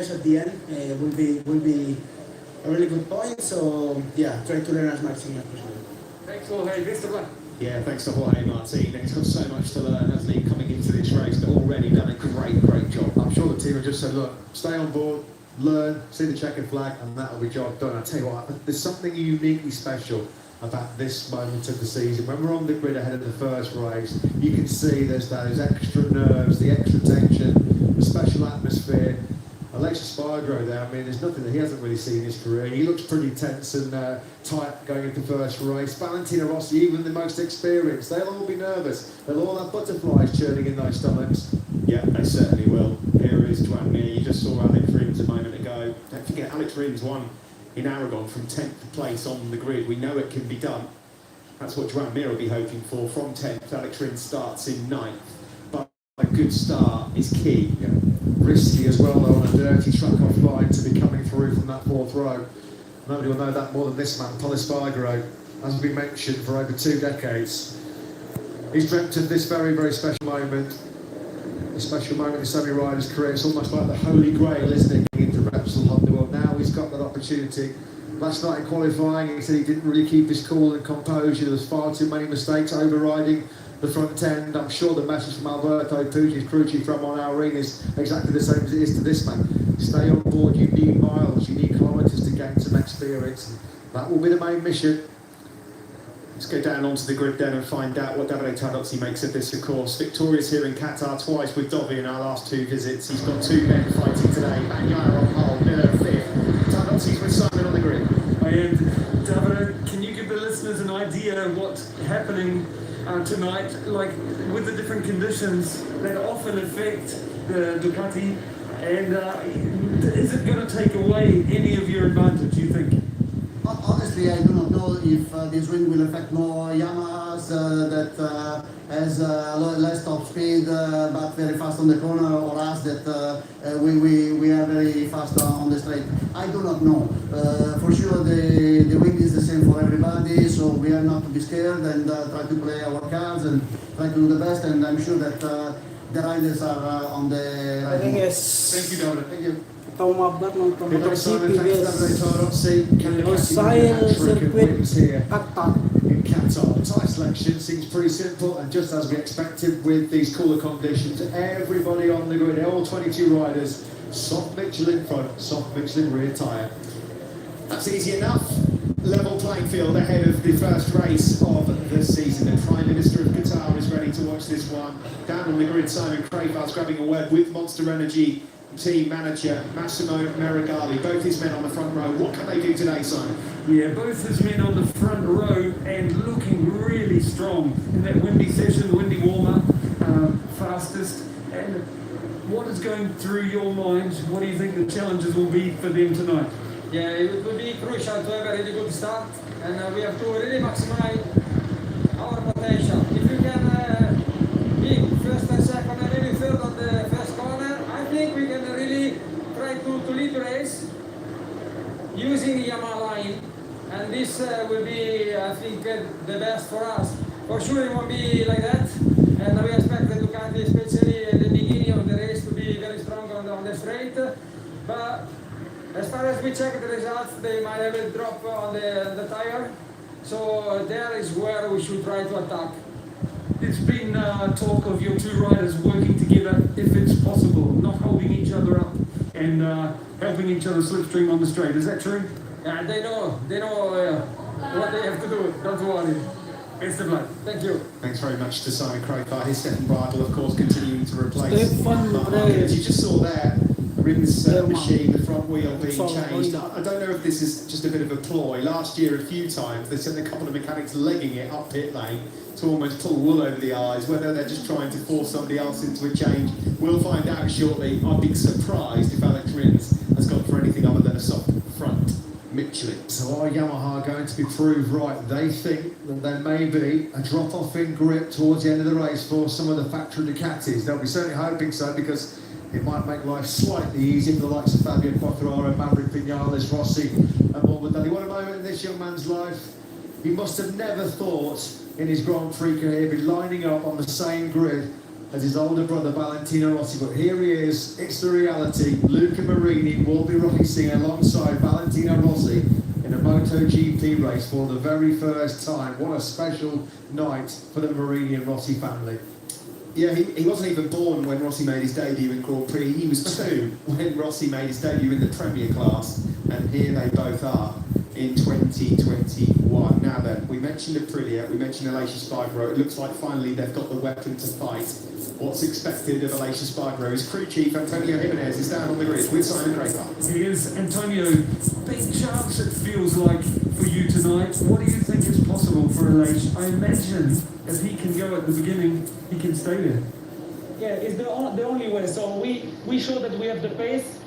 crash at the end will be a really good point. So yeah, try to learn as much as possible. Thanks, Jorge. Best of luck. Yeah, thanks to Jorge Martin. He's got so much to learn, hasn't he, coming into this race, but already done a great job. I'm sure the team have just said, look, stay on board, learn, see the checkered flag, and that'll be job done. I tell you what, there's something uniquely special about this moment of the season. When we're on the grid ahead of the first race, you can see there's those extra nerves, the extra tension, the special atmosphere. Alexis Spargo there, I mean, there's nothing that he hasn't really seen in his career. He looks pretty tense and tight going into first race. Valentino Rossi, even the most experienced, they'll all be nervous. They'll all have butterflies churning in their stomachs. Yeah, they certainly will. Here is Joan Mir. You just saw Alex Rins a moment ago. Don't forget, Alex Rins won in Aragon from 10th place on the grid. We know it can be done. That's what Joan Mir will be hoping for. From 10th, Alex Rins starts in 9th. But a good start is key. Yeah. Risky as well, though, on a dirty track-off line to be coming through from that fourth row. Nobody will know that more than this man, Pol Espargaro, has been mentioned for over 2 decades. He's dreamt of this very special moment. A special moment in Sammy Ryder's career. It's almost like the holy grail, isn't it, getting into Repsol Honda World. Now he's got that opportunity. Last night in qualifying, he said he didn't really keep his cool and composure. There was far too many mistakes overriding the front end. I'm sure the message from Alberto Pucci's crew chief from on our ring is exactly the same as it is to this man. Stay on board, you need miles, you need kilometres to gain some experience. And that will be the main mission. Let's go down onto the grid then and find out what Davide Tardozzi makes of this, of course. Victorious here in Qatar, twice with Dovi in our last 2 visits. He's got 2 men fighting today. Banyak on pole, Miller 5th. Tardozzi's with Simon on the grid. And Davide, can you give the listeners an idea of what's happening tonight, like with the different conditions that often affect the Ducati, and is it going to take away any of your advantage, you think? Honestly, I do not know if this wind will affect more Yamahas that has less top speed but very fast on the corner, or us that we are very fast on the straight. I do not know. For sure the wind is the same for everybody, so we are not to be scared and try to play our cards and try to do the best, and I'm sure that the riders are on the right move. Yes. Thank you, Dominic. Thank you. Ito mabat ng Simon, thanks to Davide Tardozzi. Losail circuit here Qatar. in Qatar. The tyre selection seems pretty simple, and just as we expected with these cooler conditions, everybody on the grid, all 22 riders, soft Michelin front, soft Michelin rear tyre. That's easy enough. Level playing field ahead of the first race of the season. The Prime Minister of Qatar is ready to watch this one. Down on the grid, Simon Crayfield's grabbing a word with Monster Energy team manager Massimo Merigali. Both his men on the front row. What can they do today, Simon? Yeah, both his men on the front row and looking really strong in that windy session, the windy warm-up, fastest. And what is going through your mind? What do you think the challenges will be for them tonight? Yeah, it will be crucial to have a really good start, and we have to really maximize our potential. If you can be first and second and maybe third on the first corner, I think we can really try to lead the race using the Yamaha line, and this will be, I think, the best for us. For sure it won't be like that, and we expect the Ducati, especially at the beginning of the race, to be very strong on the straight, but as far as we check the results, they might have a drop on the tire, so there is where we should try to attack. There's been talk of your 2 riders working together, if it's possible, not holding each other up and helping each other slipstream on the straight. Is that true? Yeah, they know what they have to do. Don't worry. Best of luck. Thank you. Thanks very much to Simon Crayfire. His Stefan Bridle, of course, continuing to replace Stefan Mark Bridle. Marquez. You just saw there, Rim's Selamat. machine, the front wheel being Sorry, changed. Honda. I don't know if this is just a bit of a ploy. Last year, a few times, they sent a couple of mechanics legging it up pit lane to almost pull wool over the eyes. Whether they're just trying to force somebody else into a change, we'll find out shortly. I'd be surprised if Alex Rins has gone for anything other than a soft front Michelin. So are Yamaha going to be proved right? They think that there may be a drop-off in grip towards the end of the race for some of the factory Ducatis. They'll be certainly hoping so, because it might make life slightly easier for the likes of Fabio Quartararo, Maverick, Vinales, Rossi and Morbidelli. What a moment in this young man's life. He must have never thought in his Grand Prix career he'd be lining up on the same grid as his older brother Valentino Rossi, but here he is, it's the reality. Luca Marini will be racing alongside Valentino Rossi in a MotoGP race for the very first time. What a special night for the Marini and Rossi family. Yeah, he wasn't even born when Rossi made his debut in Grand Prix. He was 2 when Rossi made his debut in the Premier class, and here they both are in 2021. Now then, we mentioned Aprilia, we mentioned Alicia Spargaro. It looks like finally they've got the weapon to fight. What's expected of Alicia Spargaro is crew chief Antonio Jimenez is down on the grid with Simon Crayford. He is. Antonio, big chance it feels like for you tonight. What do you think is possible for Alicia? I imagine if he can go at the beginning, he can stay there. Yeah, it's the only way. So we show that we have the pace.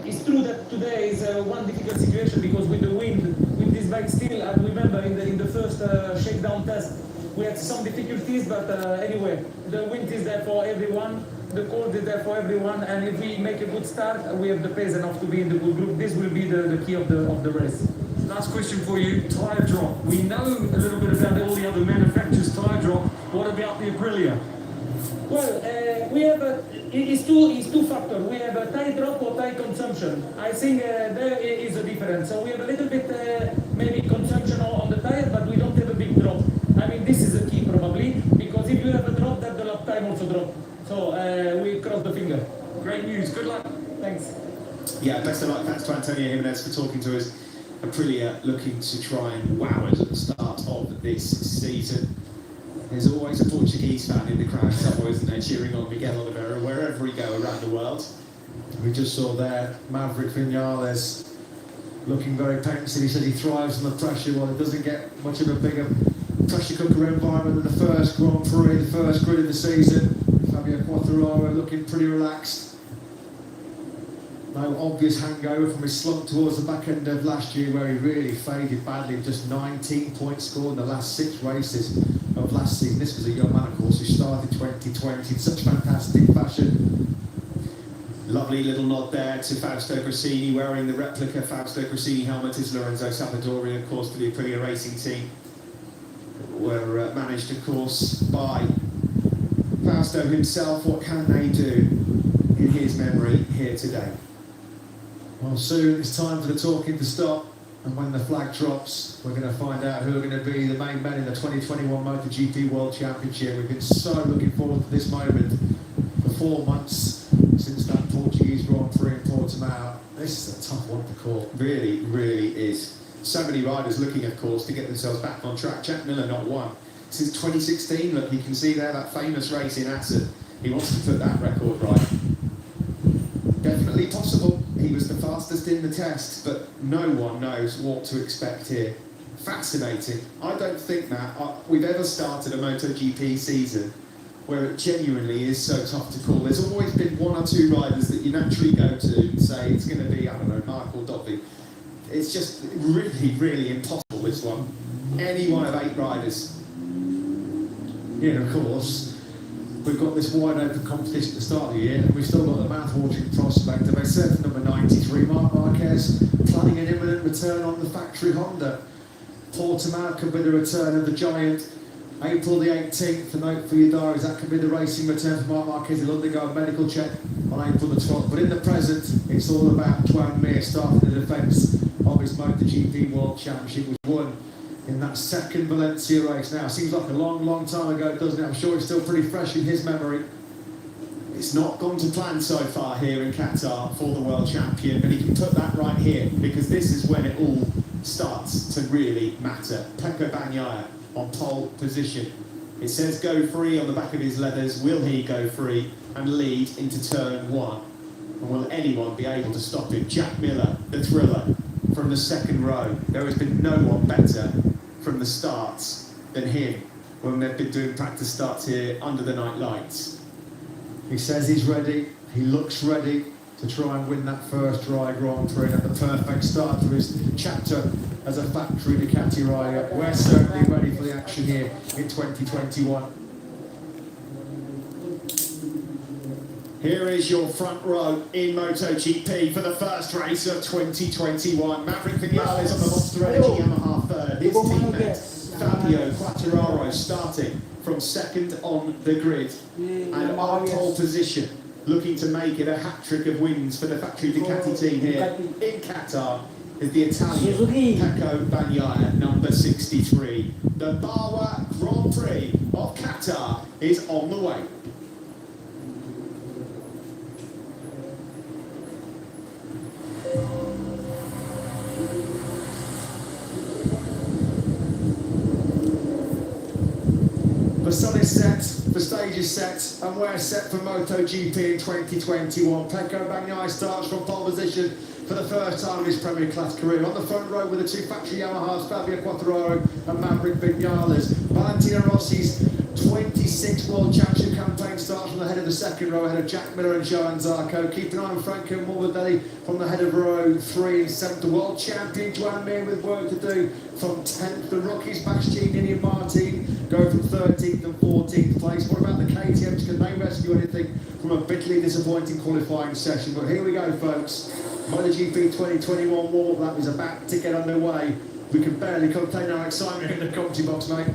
It's true that today is one difficult situation because with the wind, with this bike still, I remember in the first shakedown test, we had some difficulties, but anyway, the wind is there for everyone, the cold is there for everyone, and if we make a good start, we have the pace enough to be in the good group. This will be the key of the race. Last question for you, tyre drop. We know a little bit about all the other manufacturers' tyre drop. What about the Aprilia? Well, we have it's two factors. We have a tire drop or tire consumption. I think there is a difference. So we have a little bit maybe consumption on the tire, but we don't have a big drop. I mean, this is a key probably, because if you have a drop, then the lap time also drop. So we cross the finger. Great news. Good luck. Thanks. Yeah, best of luck. Thanks to Antonio Jimenez for talking to us. Aprilia looking to try and wow us at the start of this season. There's always a Portuguese fan in the crowd somewhere, isn't there, cheering on Miguel Oliveira wherever he go around the world. We just saw there Maverick Vinales looking very pensive. He said he thrives on the pressure. Well, it doesn't get much of a bigger pressure cooker environment than the first Grand Prix, the first grid of the season. Fabio Quartararo looking pretty relaxed. No obvious hangover from his slump towards the back end of last year, where he really faded badly with just 19 points scored in the last 6 races of last season. This was a young man, of course, who started 2020 in such fantastic fashion. Lovely little nod there to Fausto Grissini wearing the replica Fausto Grissini helmet. Is Lorenzo Salvadori, of course, for the Aprilia racing team. Were managed, of course, by Fausto himself. What can they do in his memory here today? Well, soon it's time for the talking to stop, and when the flag drops, we're going to find out who are going to be the main men in the 2021 MotoGP World Championship. We've been so looking forward to this moment for 4 months since that Portuguese Grand Prix in Portimao. This is a tough one to call. Really, really is. So many riders looking, of course, to get themselves back on track. Jack Miller not won since 2016. Look, you can see there that famous race in Assen. He wants to put that record right. Definitely possible. He was the fastest in the test, but no one knows what to expect here. Fascinating. I don't think that we've ever started a MotoGP season where it genuinely is so tough to call. There's always been 1 or 2 riders that you naturally go to and say it's going to be, I don't know, Mark or Dobby. It's just really, really impossible, this one. Any one of 8 riders. Yeah, of course. We've got this wide open competition at the start of the year, and we've still got the mouth-watering prospect of a certain number 93, Marc Marquez, planning an imminent return on the factory Honda. Portimao could be the return of the giant. April the 18th, to note for your diaries, that could be the racing return for Marc Marquez. He'll undergo a medical check on April the 12th. But in the present, it's all about Joan Mir starting the defence of his MotoGP World Championship, which won in that second Valencia race. Now, seems like a long, long time ago, doesn't it? I'm sure it's still pretty fresh in his memory. It's not gone to plan so far here in Qatar for the world champion, but he can put that right here, because this is when it all starts to really matter. Pecco Bagnaia on pole position. It says go free on the back of his leathers. Will he go free and lead into turn 1? And will anyone be able to stop him? Jack Miller, the thriller, from the second row. There has been no one better from the starts than him when they've been doing practice starts here under the night lights. He says he's ready, he looks ready to try and win that first dry Grand Prix at the perfect start to his chapter as a factory Ducati rider. We're certainly ready for the action here in 2021. Here is your front row in MotoGP for the first race of 2021. Maverick Vinales on the Monster Energy Yamaha third. His teammate Fabio Quartararo starting from second on the grid. And our pole position, looking to make it a hat-trick of wins for the factory Ducati team here in Qatar, is the Italian Pecco Bagnaia, number 63. The Bawa Grand Prix of Qatar is on the way. The sun is set, the stage is set, and we're set for MotoGP in 2021. Pecco Bagnaia starts from pole position for the first time in his Premier Class career. On the front row with the two factory Yamahas, Fabio Quartararo and Maverick Vinales. Valentino Rossi's 26th World Championship campaign starts from the head of the second row, ahead of Jack Miller and Johan Zarco. Keep an eye on Franco Morbidelli from the head of row 3 and 7th. The world champion Joan Mir with work to do from 10th. The rookies Bastianini and Martin go from 13th and 14th place. What about the KTMs? Can they rescue anything from a bitterly disappointing qualifying session? But here we go, folks. MotoGP 2021 warm-up lap is about to get underway. We can barely contain our excitement in the commentary box, mate.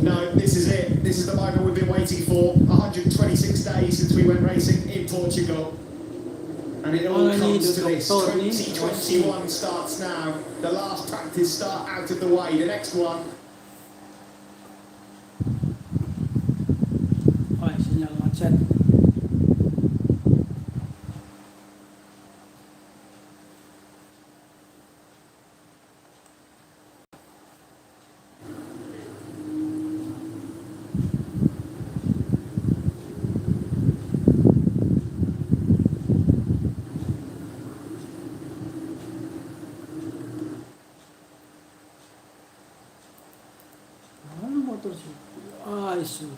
No, this is it. This is the moment we've been waiting for. 126 days since we went racing in Portugal. And it all comes to this. 2021 starts now. The last practice start out of the way. The next one. Oi, sinyal macet. Mana motor sih? Ah, isu.